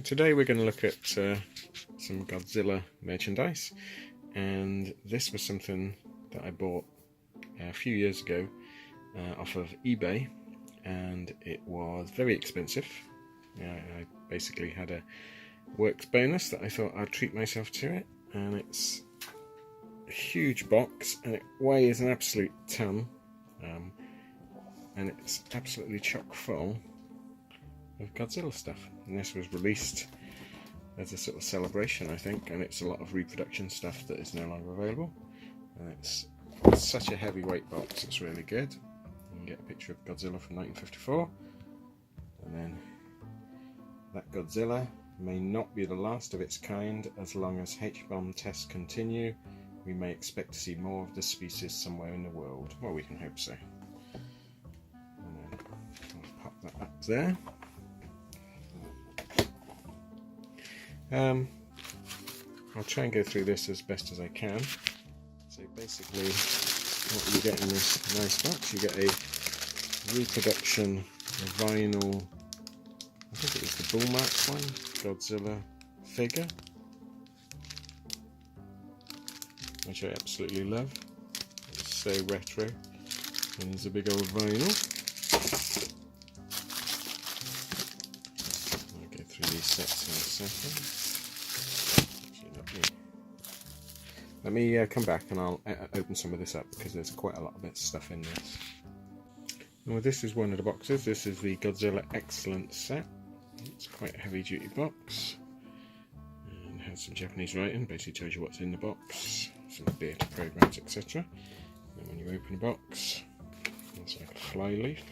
Today we're going to look at some Godzilla merchandise, and this was something that I bought a few years ago off of eBay, and it was very expensive. I basically had a works bonus that I thought I'd treat myself to it, and it's a huge box and it weighs an absolute ton, and it's absolutely chock full of Godzilla stuff. And this was released as a sort of celebration, I think, and it's a lot of reproduction stuff that is no longer available. And it's such a heavyweight box, it's really good. You can get a picture of Godzilla from 1954, and then that Godzilla may not be the last of its kind. As long as H-bomb tests continue, we may expect to see more of this species somewhere in the world. Well, we can hope so. And then I'll pop that up there. I'll try and go through this as best as I can. So basically what you get in this nice box, you get a reproduction vinyl, I think it was the Bullmark one, Godzilla figure, which I absolutely love. It's so retro, and there's a big old vinyl. I'll go through these sets in a second. Let me come back and I'll open some of this up, because there's quite a lot of stuff in this. Well, this is one of the boxes. This is the Godzilla Excellence set. It's quite a heavy duty box and has some Japanese writing, basically tells you what's in the box, some theatre programs, etc. And when you open the box, it's like a fly leaf,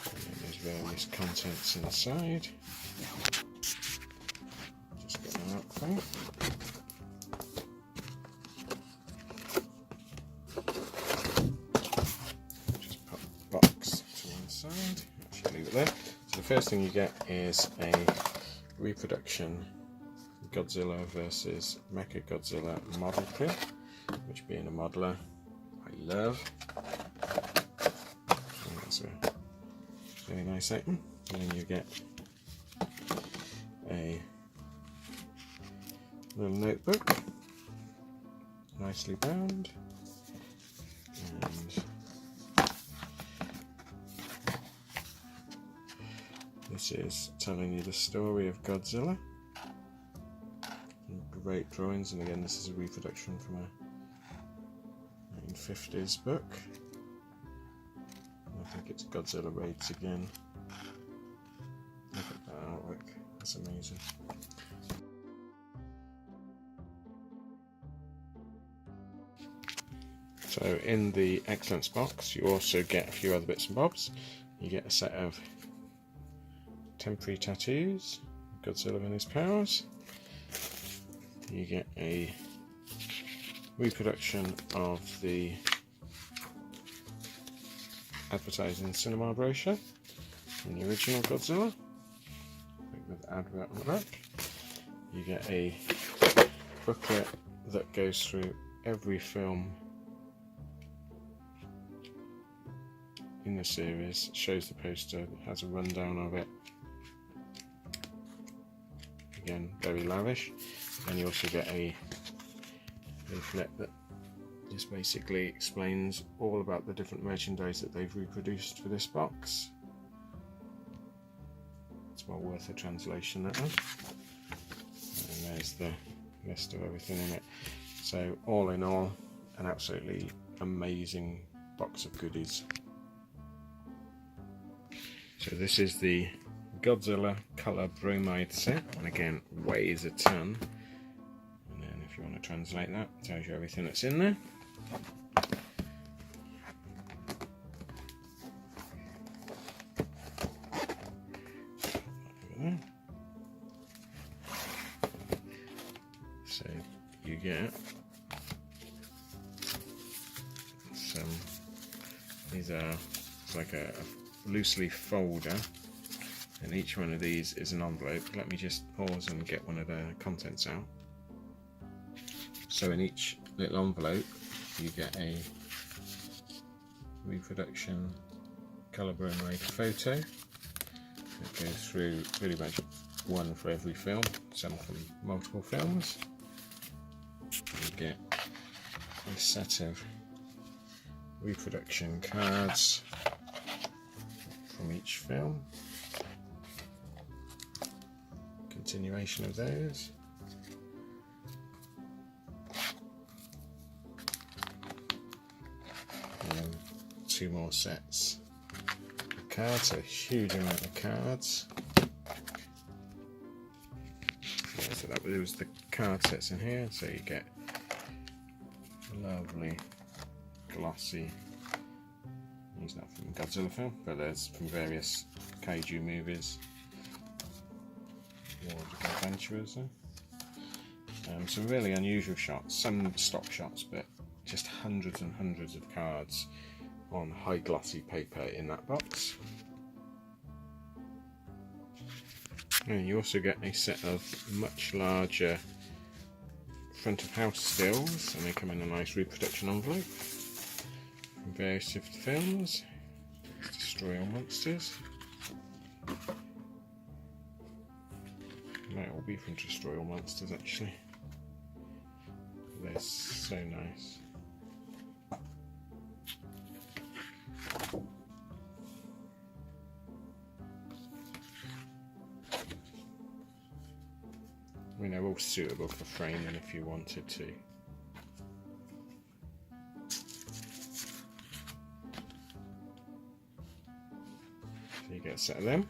and then there's various contents inside. Just get that out there. Actually leave it there. So the first thing you get is a reproduction Godzilla versus Mechagodzilla model kit, which, being a modeler, I love. And that's a very nice item. And then you get a little notebook, nicely bound, and this is telling you the story of Godzilla. Great drawings, and again, this is a reproduction from a 1950s book. I think it's Godzilla Raids again. Look at that artwork, that's amazing. So in the Excellence box, you also get a few other bits and bobs. You get a set of temporary tattoos, Godzilla and his powers. You get a reproduction of the advertising cinema brochure from the original Godzilla, with the advert on the back. You get a booklet that goes through every film in the series, shows the poster, has a rundown of it. Again, very lavish. And you also get a leaflet that just basically explains all about the different merchandise that they've reproduced for this box. It's well worth a translation, that one. And there's the list of everything in it. So all in all, an absolutely amazing box of goodies. So this is the Godzilla Color Bromide set, and again, weighs a ton. And then if you want to translate that, it tells you everything that's in there. So you get some, these are, it's like a loose leaf folder, and each one of these is an envelope. Let me just pause and get one of the contents out. So in each little envelope you get a reproduction colour bromide photo that goes through pretty much one for every film, some from multiple films. You get a set of reproduction cards from each film, continuation of those, and then 2 more sets of cards, a huge amount of cards. Yeah, so that was the card sets in here, so you get lovely glossy, he's not from Godzilla film, but there's from various kaiju movies, World of Adventurers. Some really unusual shots, some stock shots, but just hundreds and hundreds of cards on high glossy paper in that box. And you also get a set of much larger front of house stills, and they come in a nice reproduction envelope from various different films. Let's destroy all monsters. Might all be from Destroy All Monsters actually. They're so nice. I mean, they're all suitable for framing if you wanted to. So you get a set of them.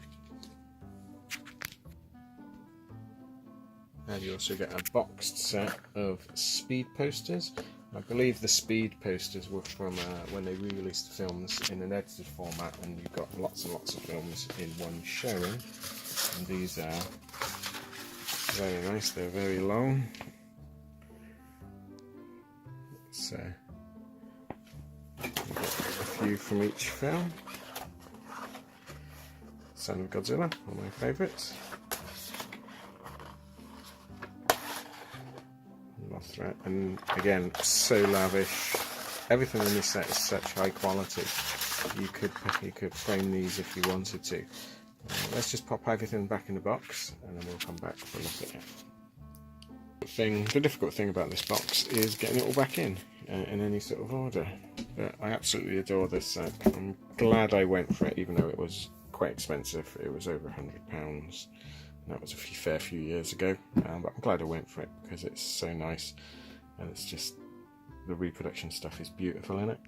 And you also get a boxed set of speed posters. I believe the speed posters were from when they re-released the films in an edited format, and you've got lots and lots of films in one showing. And these are very nice, they're very long. So you get a few from each film. Son of Godzilla, one of my favourites. And again, so lavish. Everything in this set is such high quality. You could frame these if you wanted to. Let's just pop everything back in the box, and then we'll come back for a look at it. The difficult thing about this box is getting it all back in any sort of order. But I absolutely adore this set. I'm glad I went for it, even though it was quite expensive. It was over £100. That was a fair few years ago, but I'm glad I went for it because it's so nice, and it's just, the reproduction stuff is beautiful in it.